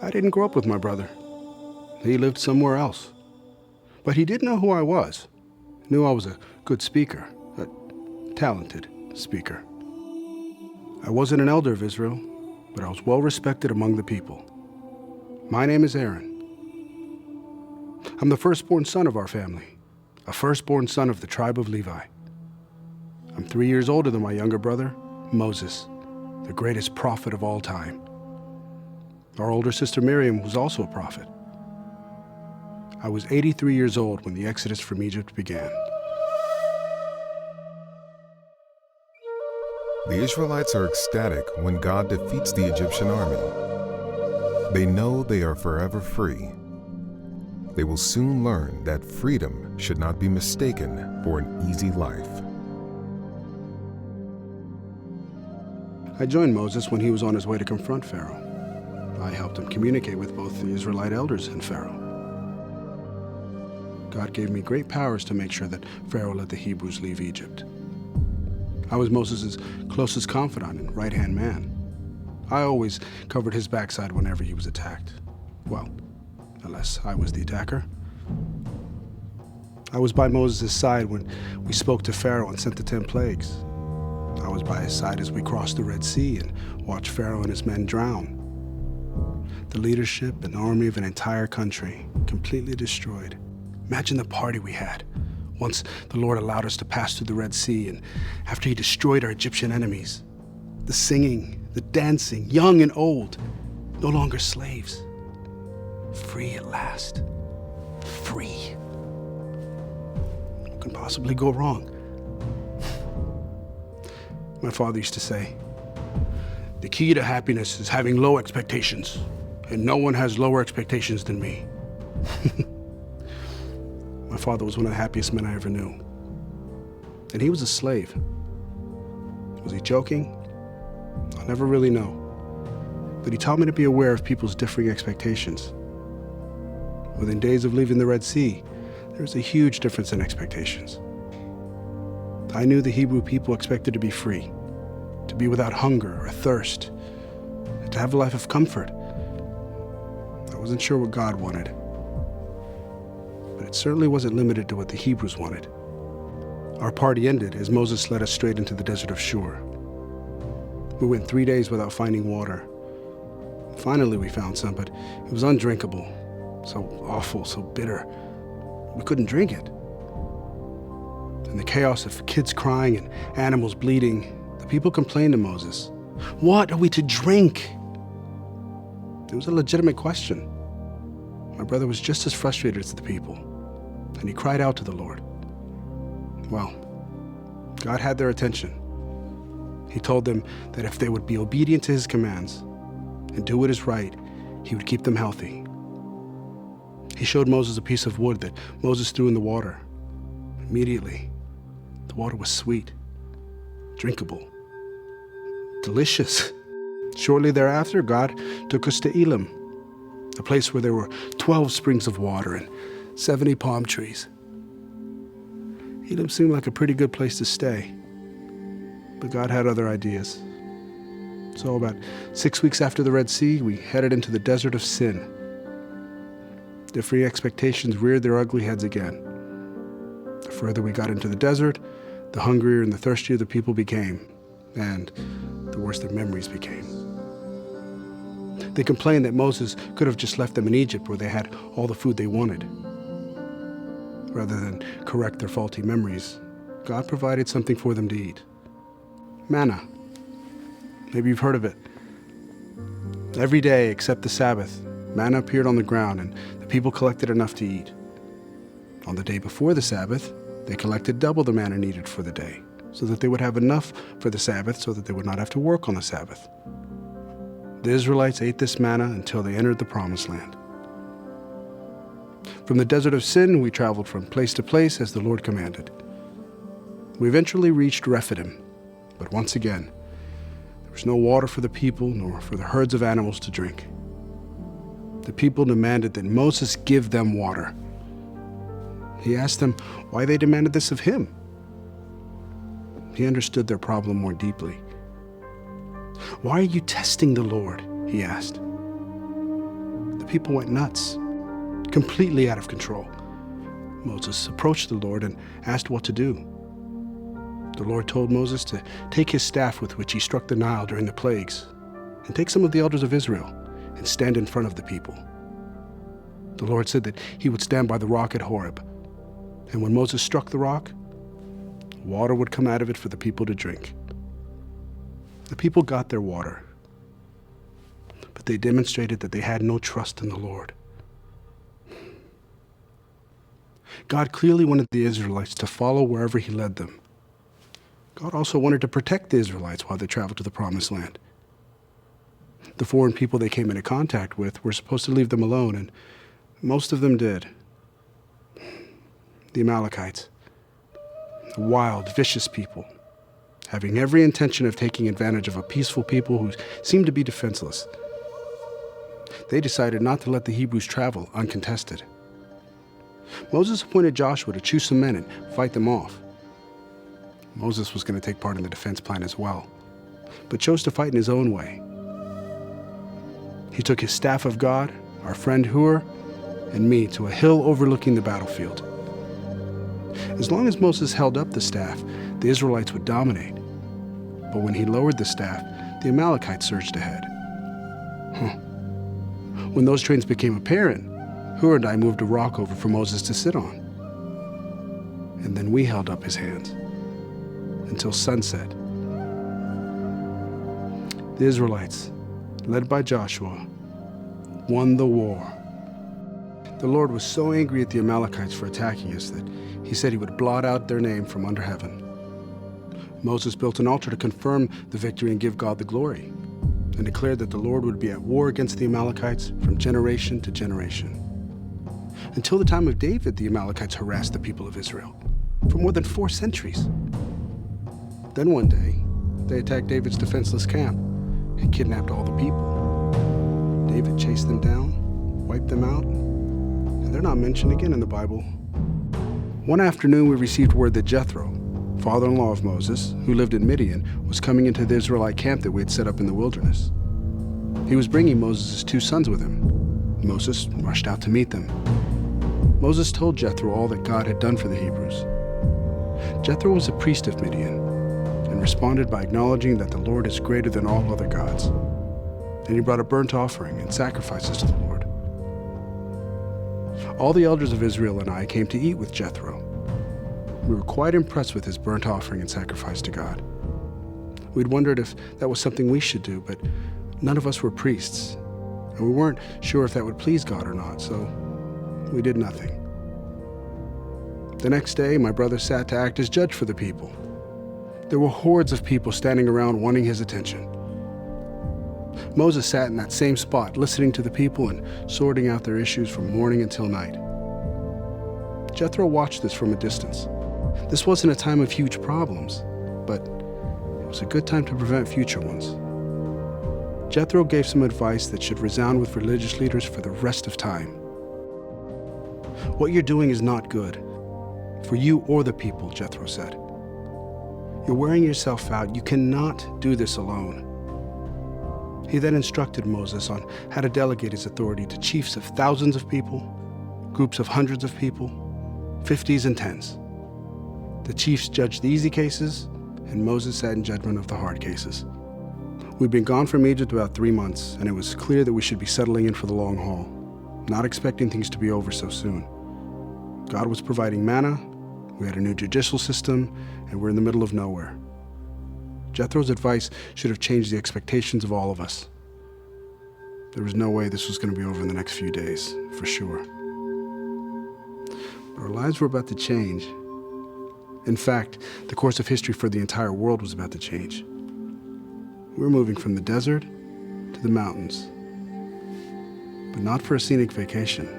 I didn't grow up with my brother. He lived somewhere else. But he did know who I was. He knew I was a good speaker, a talented speaker. I wasn't an elder of Israel, but I was well respected among the people. My name is Aaron. I'm the firstborn son of our family, a firstborn son of the tribe of Levi. I'm 3 years older than my younger brother, Moses, the greatest prophet of all time. Our older sister Miriam was also a prophet. I was 83 years old when the exodus from Egypt began. The Israelites are ecstatic when God defeats the Egyptian army. They know they are forever free. They will soon learn that freedom should not be mistaken for an easy life. I joined Moses when he was on his way to confront Pharaoh. I helped him communicate with both the Israelite elders and Pharaoh. God gave me great powers to make sure that Pharaoh let the Hebrews leave Egypt. I was Moses' closest confidant and right-hand man. I always covered his backside whenever he was attacked. Well, unless I was the attacker. I was by Moses' side when we spoke to Pharaoh and sent the 10 plagues. I was by his side as we crossed the Red Sea and watched Pharaoh and his men drown. The leadership and army of an entire country completely destroyed. Imagine the party we had once the Lord allowed us to pass through the Red Sea and after he destroyed our Egyptian enemies. The singing, the dancing, young and old, no longer slaves. Free at last. Free. What can possibly go wrong? My father used to say, the key to happiness is having low expectations, and no one has lower expectations than me. My father was one of the happiest men I ever knew. And he was a slave. Was he joking? I'll never really know. But he taught me to be aware of people's differing expectations. Within days of leaving the Red Sea, there was a huge difference in expectations. I knew the Hebrew people expected to be free, to be without hunger or thirst, to have a life of comfort. I wasn't sure what God wanted, but it certainly wasn't limited to what the Hebrews wanted. Our party ended as Moses led us straight into the desert of Shur. We went 3 days without finding water. Finally we found some, but it was undrinkable, so awful, so bitter. We couldn't drink it. In the chaos of kids crying and animals bleeding, the people complained to Moses, "What are we to drink?" It was a legitimate question. My brother was just as frustrated as the people, and he cried out to the Lord. Well, God had their attention. He told them that if they would be obedient to his commands and do what is right, he would keep them healthy. He showed Moses a piece of wood that Moses threw in the water. Immediately, the water was sweet, drinkable, delicious. Shortly thereafter, God took us to Elim, a place where there were 12 springs of water and 70 palm trees. Elim seemed like a pretty good place to stay, but God had other ideas. So about 6 weeks after the Red Sea, we headed into the desert of Sin. Differing expectations reared their ugly heads again. The further we got into the desert, the hungrier and the thirstier the people became, and the worse their memories became. They complained that Moses could have just left them in Egypt where they had all the food they wanted. Rather than correct their faulty memories, God provided something for them to eat. Manna. Maybe you've heard of it. Every day except the Sabbath, manna appeared on the ground and the people collected enough to eat. On the day before the Sabbath, they collected double the manna needed for the day, so that they would have enough for the Sabbath so that they would not have to work on the Sabbath. The Israelites ate this manna until they entered the Promised Land. From the desert of Sin, we traveled from place to place as the Lord commanded. We eventually reached Rephidim, but once again, there was no water for the people nor for the herds of animals to drink. The people demanded that Moses give them water. He asked them why they demanded this of him. He understood their problem more deeply. "Why are you testing the Lord?" he asked. people went nuts, completely out of control. Moses approached the Lord and asked what to do. The Lord told Moses to take his staff with which he struck the Nile during the plagues, and take some of the elders of Israel and stand in front of the people. The Lord said that he would stand by the rock at Horeb, and when Moses struck the rock, water would come out of it for the people to drink. The people got their water, but they demonstrated that they had no trust in the Lord. God clearly wanted the Israelites to follow wherever he led them. God also wanted to protect the Israelites while they traveled to the Promised Land. The foreign people they came into contact with were supposed to leave them alone, and most of them did. The Amalekites, a wild, vicious people, having every intention of taking advantage of a peaceful people who seemed to be defenseless. They decided not to let the Hebrews travel uncontested. Moses appointed Joshua to choose some men and fight them off. Moses was going to take part in the defense plan as well, but chose to fight in his own way. He took his staff of God, our friend Hur, and me to a hill overlooking the battlefield. As long as Moses held up the staff, the Israelites would dominate. But when he lowered the staff, the Amalekites surged ahead. When those trains became apparent, Hur and I moved a rock over for Moses to sit on. And then we held up his hands until sunset. The Israelites, led by Joshua, won the war. The Lord was so angry at the Amalekites for attacking us that he said he would blot out their name from under heaven. Moses built an altar to confirm the victory and give God the glory, and declared that the Lord would be at war against the Amalekites from generation to generation. Until the time of David, the Amalekites harassed the people of Israel for more than 4 centuries. Then one day, they attacked David's defenseless camp and kidnapped all the people. David chased them down, wiped them out, and they're not mentioned again in the Bible. One afternoon, we received word that Jethro, father-in-law of Moses, who lived in Midian, was coming into the Israelite camp that we had set up in the wilderness. He was bringing Moses' 2 sons with him. Moses rushed out to meet them. Moses told Jethro all that God had done for the Hebrews. Jethro was a priest of Midian and responded by acknowledging that the Lord is greater than all other gods. And he brought a burnt offering and sacrifices to the Lord. All the elders of Israel and I came to eat with Jethro. We were quite impressed with his burnt offering and sacrifice to God. We'd wondered if that was something we should do, but none of us were priests, and we weren't sure if that would please God or not, so we did nothing. The next day, my brother sat to act as judge for the people. There were hordes of people standing around wanting his attention. Moses sat in that same spot, listening to the people and sorting out their issues from morning until night. Jethro watched this from a distance. This wasn't a time of huge problems, but it was a good time to prevent future ones. Jethro gave some advice that should resound with religious leaders for the rest of time. What you're doing is not good, for you or the people, Jethro said. You're wearing yourself out. You cannot do this alone. He then instructed Moses on how to delegate his authority to chiefs of thousands of people, groups of hundreds of people, 50s and 10s. The chiefs judged the easy cases, and Moses sat in judgment of the hard cases. We'd been gone from Egypt about 3 months, and it was clear that we should be settling in for the long haul, not expecting things to be over so soon. God was providing manna, we had a new judicial system, and we're in the middle of nowhere. Jethro's advice should have changed the expectations of all of us. There was no way this was going to be over in the next few days, for sure. But our lives were about to change. In fact, the course of history for the entire world was about to change. We were moving from the desert to the mountains, but not for a scenic vacation.